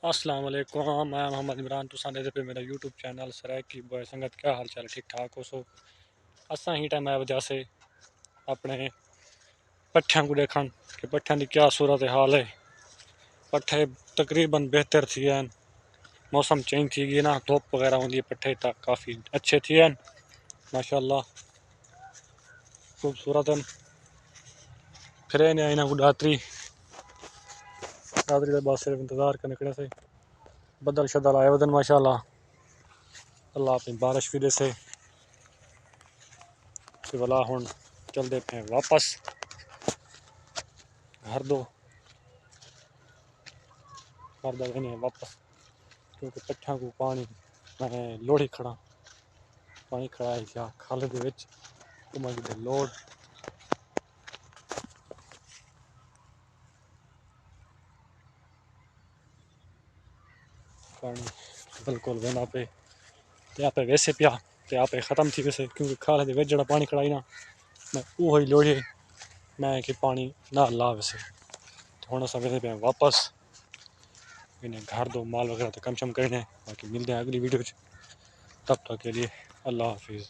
السلام علیکم، میں محمد عمران تو سانے پہ میرا یوٹیوب چینل سرائک کی بوائے سنگت کیا حال چال ٹھیک ٹھاک ہو سو اساں ہی ٹائم وجہ سے اپنے پٹھیاں کو دیکھن کہ پٹھیاں دی کیا صورت حال ہے۔ پٹھے تقریباً بہتر تھی ہیں، موسم چینج تھی گئی نا، دھوپ وغیرہ ہوندی ہے، پٹھے تک کافی اچھے تھی ہیں ماشاءاللہ خوبصورت ہیں۔ پھرے نے اینا کو ڈاتری دے بعد صرف انتظار کرنے کڑے سے بدل شدل آئے ودن ماشاءاللہ اللہ اپنی بارش بھی دے سے کہ بلا ہون چل دے پہ واپس گھر دو گھر دے گھنے واپس کیونکہ پٹھیاں کو پانی میں لوڑی کھڑا پانی کھڑا ہے کیا کھالے دے وچ کمائی دے لوڑ پانی بالکل وینا پہ تے آپ ویسے پیا تے آپ ختم تھی ویسے کیونکہ کھالے دے وچ جڑا پانی کھڑائی نا میں وہی لوڑے میں کہ پانی نہ لا ویسے ہن اساں ویسے پہ واپس انہیں گھر دو مال وغیرہ تو کم شم کرنے باقی ملتے ہیں اگلی ویڈیو تب تک کے لیے اللہ حافظ۔